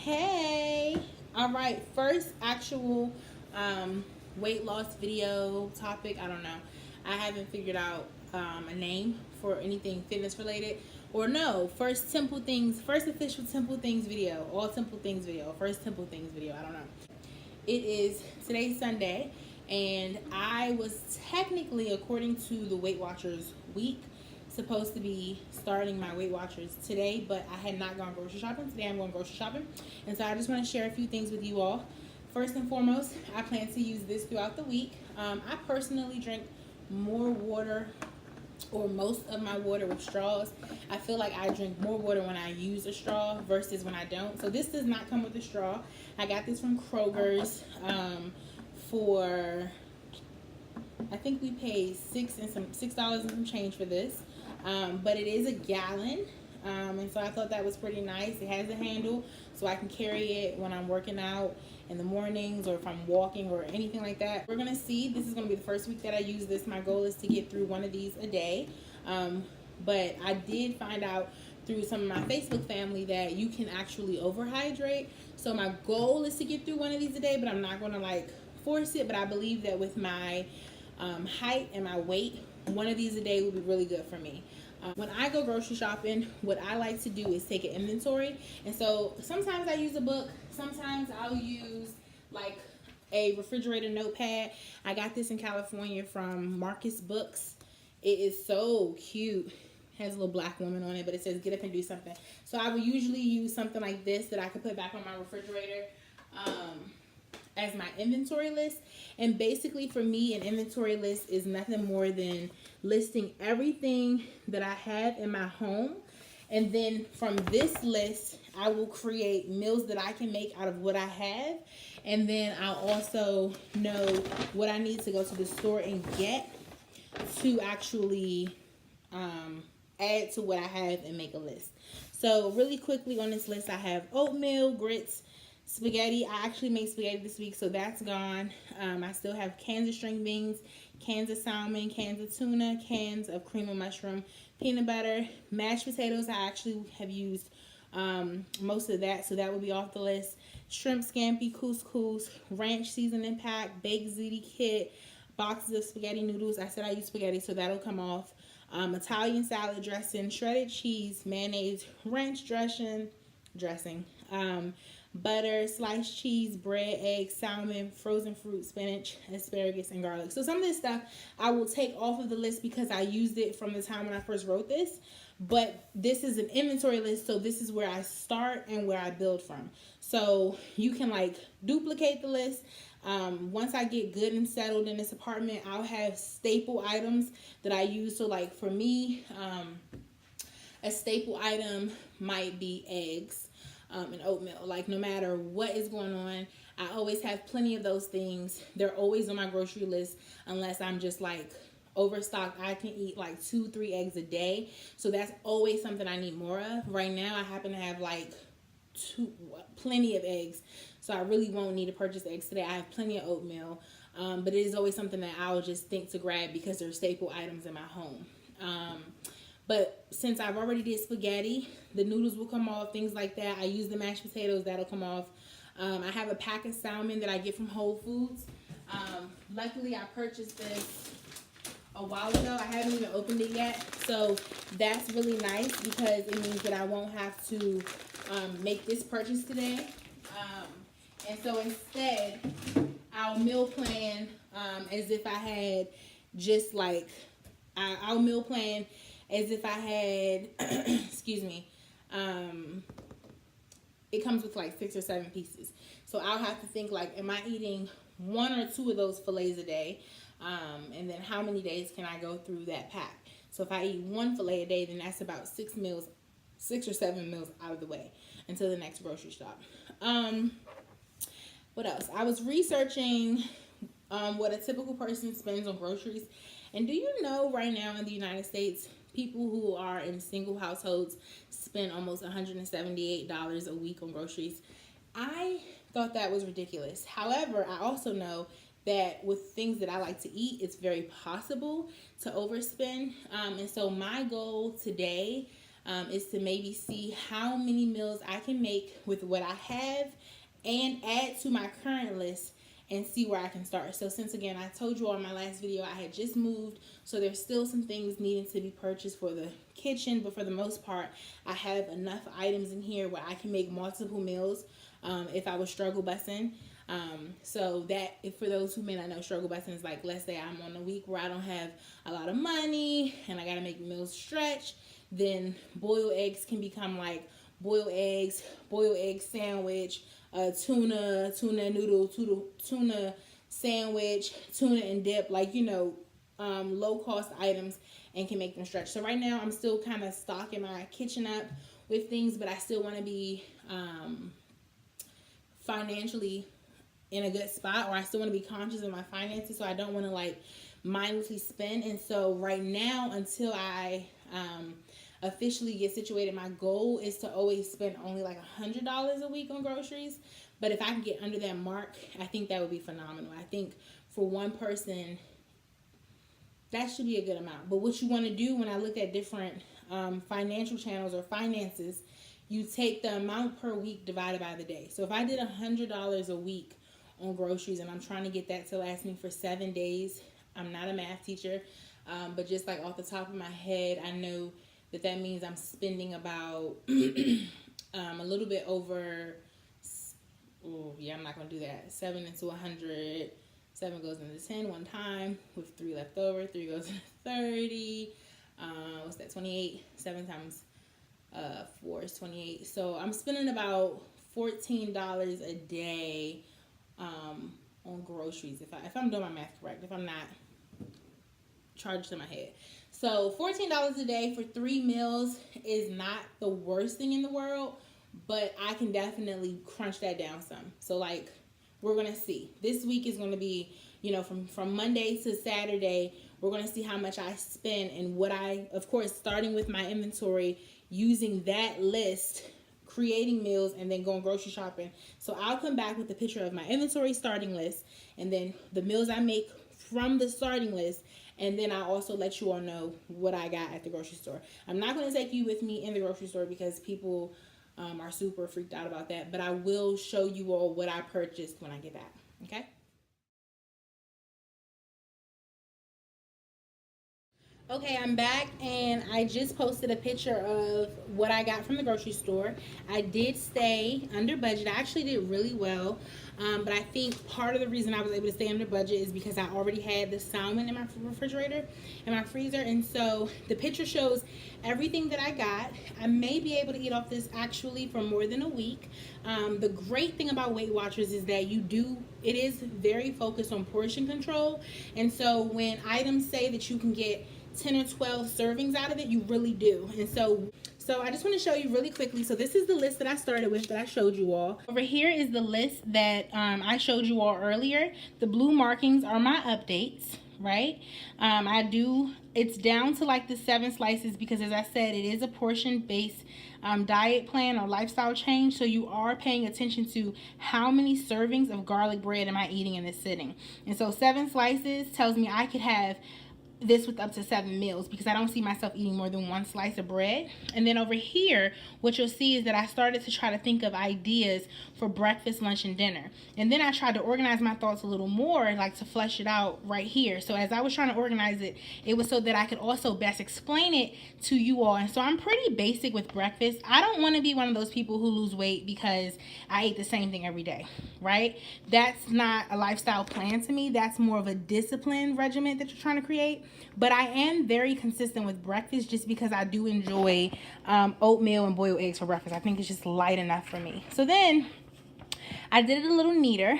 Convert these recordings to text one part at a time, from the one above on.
Hey, all right, first actual weight loss video topic. I don't know. I haven't figured out a name for anything fitness related. Or no, first Temple Things, first official Temple Things video, all Temple Things video, first Temple Things video. I don't know. It is today's Sunday, and I was technically, according to the Weight Watchers week, supposed to be starting my Weight Watchers today, but I had not gone grocery shopping. Today I'm going grocery shopping, and so I just want to share a few things with you all. First and foremost, I plan to use this throughout the week. I personally drink more water, or most of my water, with straws. I feel like I drink more water when I use a straw versus when I don't. So this does not come with a straw. I got this from Kroger's for, I think we paid $6 and some change for this. But it is a gallon, and so I thought that was pretty nice. It has a handle, so I can carry it when I'm working out in the mornings, or if I'm walking or anything like that. We're gonna see. This is gonna be the first week that I use this. My goal is to get through one of these a day, but I did find out through some of my Facebook family that you can actually overhydrate. So my goal is to get through one of these a day, but I'm not gonna like force it. But I believe that with my height and my weight, one of these a day would be really good for me. When I go grocery shopping, what I like to do is take an inventory. And so sometimes I use a book. Sometimes I'll use like a refrigerator notepad. I got this in California from Marcus Books. It is so cute. It has a little black woman on it, but it says get up and do something. So I will usually use something like this that I could put back on my refrigerator as my inventory list. And basically for me, an inventory list is nothing more than listing everything that I have in my home, and then from this list I will create meals that I can make out of what I have, and then I'll also know what I need to go to the store and get to actually add to what I have and make a list. So really quickly on this list, I have oatmeal, grits, spaghetti. I actually made spaghetti this week, so that's gone. I still have cans of string beans, cans of salmon, cans of tuna, cans of cream of mushroom, peanut butter, mashed potatoes. I actually have used most of that, so that will be off the list. Shrimp scampi, couscous, ranch seasoning pack, baked ziti kit, boxes of spaghetti noodles. I said I use spaghetti, so that'll come off. Italian salad dressing, shredded cheese, mayonnaise, ranch dressing, butter, sliced cheese, bread, eggs, salmon, frozen fruit, spinach, asparagus, and garlic. So some of this stuff I will take off of the list because I used it from the time when I first wrote this. But this is an inventory list, so this is where I start and where I build from. So you can like duplicate the list. Once I get good and settled in this apartment, I'll have staple items that I use. So like for me, a staple item might be eggs. And oatmeal. Like no matter what is going on, I always have plenty of those things. They're always on my grocery list unless I'm just like overstocked. I can eat like 2-3 eggs a day, so that's always something I need more of. Right now I happen to have like plenty of eggs, so I really won't need to purchase eggs today. I have plenty of oatmeal, but it is always something that I'll just think to grab because they're staple items in my home. But since I've already did spaghetti, the noodles will come off, things like that. I use the mashed potatoes, that'll come off. I have a pack of salmon that I get from Whole Foods. Luckily, I purchased this a while ago. I haven't even opened it yet. So that's really nice because it means that I won't have to make this purchase today. And so instead, I'll meal plan as if I had just like, I'll meal plan as if I had, excuse me, it comes with like 6 or 7 pieces. So I'll have to think like, am I eating 1 or 2 of those fillets a day? And then how many days can I go through that pack? So if I eat 1 fillet a day, then that's about 6 or 7 meals out of the way until the next grocery stop. What else? I was researching what a typical person spends on groceries. And do you know right now in the United States, people who are in single households spend almost $178 a week on groceries? I thought that was ridiculous. However, I also know that with things that I like to eat, it's very possible to overspend. And so my goal today is to maybe see how many meals I can make with what I have and add to my current list and see where I can start. So since again, I told you all in my last video, I had just moved, so there's still some things needing to be purchased for the kitchen, but for the most part, I have enough items in here where I can make multiple meals if I was struggle busing. So that, if for those who may not know, struggle busing is like, let's say I'm on a week where I don't have a lot of money and I gotta make meals stretch, then boiled eggs can become like boiled egg sandwich, tuna noodle, tuna sandwich, tuna and dip, like, you know, low cost items, and can make them stretch. So right now I'm still kind of stocking my kitchen up with things, but I still want to be financially in a good spot, or I still want to be conscious of my finances, so I don't want to like mindlessly spend. And so right now, until I officially get situated, my goal is to always spend only like $100 a week on groceries. But if I can get under that mark, I think that would be phenomenal. I think for one person, that should be a good amount. But what you want to do, when I look at different financial channels or finances, you take the amount per week divided by the day. So if I did $100 a week on groceries, and I'm trying to get that to last me for 7 days, I'm not a math teacher, but just like off the top of my head, I know that means I'm spending about a little bit over, I'm not going to do that. 7 into 100, 7 goes into 10 one time with 3 left over. 3 goes into 30. What's that, 28? 7 times 4 is 28. So I'm spending about $14 a day on groceries, if I'm doing my math correct, if I'm not charged in my head. So $14 a day for 3 meals is not the worst thing in the world, but I can definitely crunch that down some. So like, we're going to see. This week is going to be, you know, from Monday to Saturday, we're going to see how much I spend and what I, of course, starting with my inventory, using that list, creating meals, and then going grocery shopping. So I'll come back with a picture of my inventory starting list, and then the meals I make from the starting list, and then I'll also let you all know what I got at the grocery store. I'm not going to take you with me in the grocery store because people are super freaked out about that, but I will show you all what I purchased when I get back, okay? Okay, I'm back, and I just posted a picture of what I got from the grocery store. I did stay under budget. I actually did really well, but I think part of the reason I was able to stay under budget is because I already had the salmon in my refrigerator, in my freezer, and so the picture shows everything that I got. I may be able to eat off this actually for more than a week. The great thing about Weight Watchers is that it is very focused on portion control, and so when items say that you can get 10 or 12 servings out of it, you really do. And so I just want to show you really quickly. So this is the list that I started with, that I showed you all. Over here is the list that I showed you all earlier. The blue markings are my updates, right? It's down to like the 7 slices because, as I said, it is a portion-based diet plan or lifestyle change. So you are paying attention to how many servings of garlic bread am I eating in this sitting. And so 7 slices tells me I could have this with up to 7 meals because I don't see myself eating more than 1 slice of bread. And then over here, what you'll see is that I started to try to think of ideas for breakfast, lunch, and dinner. And then I tried to organize my thoughts a little more, like to flesh it out right here. So as I was trying to organize it, it was so that I could also best explain it to you all. And so I'm pretty basic with breakfast. I don't want to be one of those people who lose weight because I ate the same thing every day, right? That's not a lifestyle plan to me. That's more of a discipline regimen that you're trying to create. But I am very consistent with breakfast just because I do enjoy oatmeal and boiled eggs for breakfast. I think it's just light enough for me. So then I did it a little neater,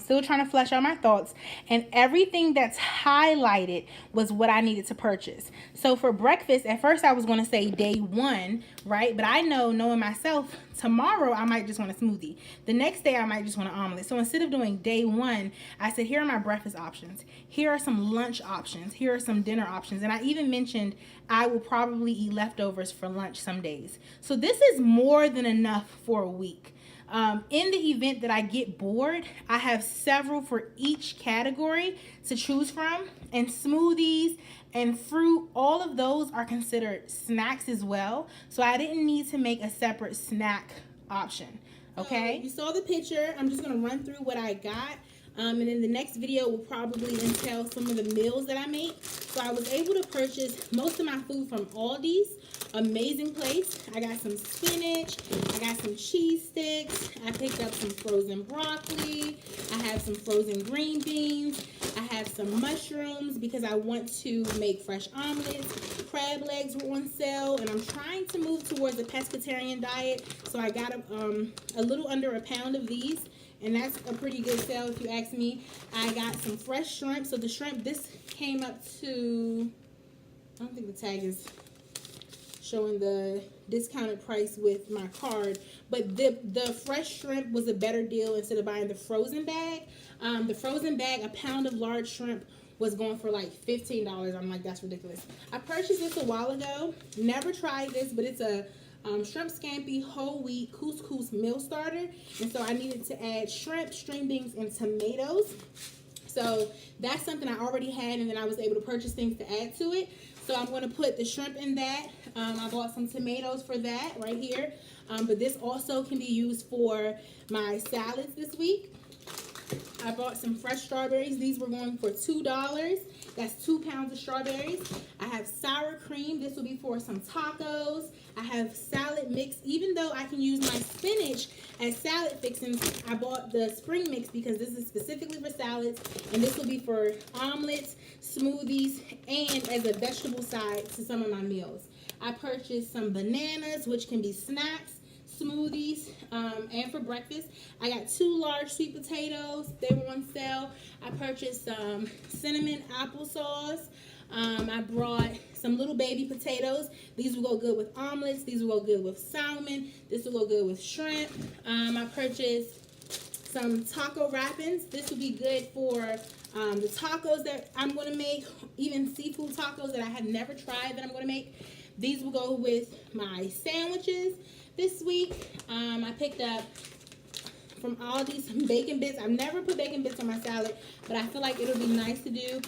still trying to flesh out my thoughts, and everything that's highlighted was what I needed to purchase. So for breakfast, at first I was going to say day 1, right? But I know, knowing myself, tomorrow I might just want a smoothie. The next day I might just want an omelet. So instead of doing day 1, I said, here are my breakfast options. Here are some lunch options. Here are some dinner options. And I even mentioned I will probably eat leftovers for lunch some days. So this is more than enough for a week. In the event that I get bored, I have several for each category to choose from. And smoothies and fruit, all of those are considered snacks as well. So I didn't need to make a separate snack option. Okay, you saw the picture. I'm just going to run through what I got. And in the next video will probably entail some of the meals that I make. So I was able to purchase most of my food from Aldi's. Amazing place. I got some spinach. I got some cheese sticks. I picked up some frozen broccoli. I have some frozen green beans. I have some mushrooms because I want to make fresh omelets. Crab legs were on sale, and I'm trying to move towards a pescatarian diet. So I got a little under a pound of these. And that's a pretty good sale if you ask me. I got some fresh shrimp. So the shrimp, this came up to, I don't think the tag is showing the discounted price with my card. But the fresh shrimp was a better deal instead of buying the frozen bag. The frozen bag, a pound of large shrimp, was going for like $15. I'm like, that's ridiculous. I purchased this a while ago. Never tried this, but it's a shrimp scampi whole wheat couscous meal starter, and so I needed to add shrimp, string beans, and tomatoes. So that's something I already had, and then I was able to purchase things to add to it. So I'm going to put the shrimp in that. I bought some tomatoes for that right here, but this also can be used for my salads this week. I bought some fresh strawberries. These were going for $2. That's 2 pounds of strawberries. I have sour cream. This will be for some tacos. I have salad mix. Even though I can use my spinach as salad fixings, I bought the spring mix because this is specifically for salads. And this will be for omelets, smoothies, and as a vegetable side to some of my meals. I purchased some bananas, which can be snacks, smoothies, and for breakfast. I got 2 large sweet potatoes. They were on sale. I purchased some cinnamon applesauce. I brought some little baby potatoes. These will go good with omelets. These will go good with salmon. This will go good with shrimp. I purchased some taco wrappings. This will be good for the tacos that I'm going to make, even seafood tacos that I have never tried that I'm going to make. These will go with my sandwiches. This week, I picked up from Aldi some bacon bits. I've never put bacon bits on my salad, but I feel like it'll be nice to do.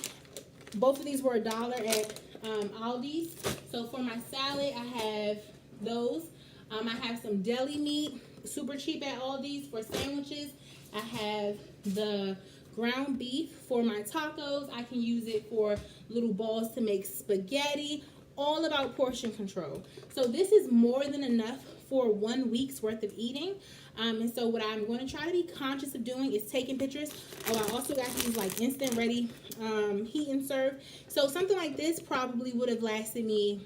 Both of these were $1 at Aldi's. So for my salad, I have those. I have some deli meat, super cheap at Aldi's for sandwiches. I have the ground beef for my tacos. I can use it for little balls to make spaghetti. All about portion control. So this is more than enough for 1 week's worth of eating. And so what I'm going to try to be conscious of doing is taking pictures. Oh, I also got these like instant ready heat and serve. So something like this probably would have lasted me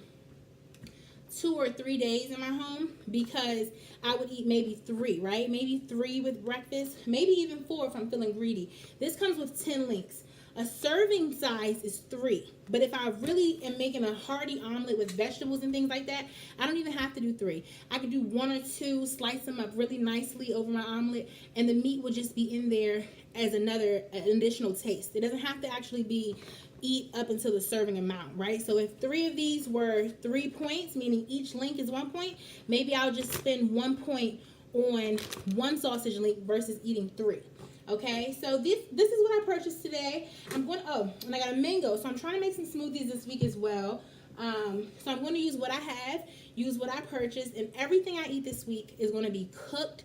2 or 3 days in my home, because I would eat maybe 3, right? Maybe 3 with breakfast, maybe even 4 if I'm feeling greedy. This comes with 10 links. A serving size is 3, but if I really am making a hearty omelet with vegetables and things like that, I don't even have to do 3. I could do 1 or 2, slice them up really nicely over my omelet, and the meat will just be in there as an additional taste. It doesn't have to actually be eat up until the serving amount, right? So if 3 of these were 3 points, meaning each link is 1 point, maybe I'll just spend 1 point on 1 sausage link versus eating 3. Okay, so this is what I purchased today. And I got a mango, so I'm trying to make some smoothies this week as well. So I'm going to use what I have, use what I purchased, and everything I eat this week is going to be cooked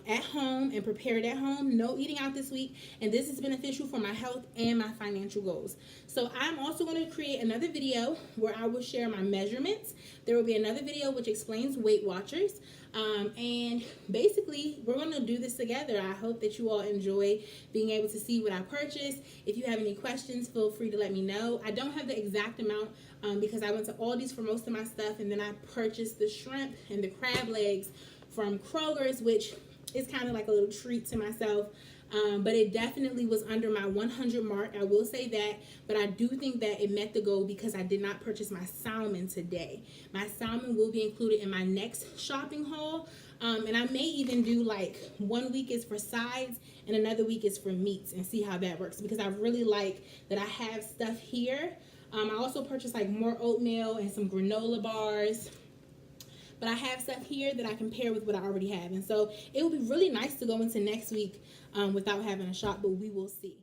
at home and prepared at home. No eating out this week, and this is beneficial for my health and my financial goals. So I'm also going to create another video where I will share my measurements. There will be another video which explains Weight Watchers. And basically, we're going to do this together. I hope that you all enjoy being able to see what I purchased. If you have any questions, feel free to let me know. I don't have the exact amount because I went to Aldi's for most of my stuff, and then I purchased the shrimp and the crab legs from Kroger's, which is kind of like a little treat to myself. But it definitely was under my 100 mark, I will say that. But I do think that it met the goal because I did not purchase my salmon today. My salmon will be included in my next shopping haul. And I may even do like 1 week is for sides and another week is for meats, and see how that works, because I really like that I have stuff here. I also purchased like more oatmeal and some granola bars. but I have stuff here that I can pair with what I already have. And so it would be really nice to go into next week without having a shop, but we will see.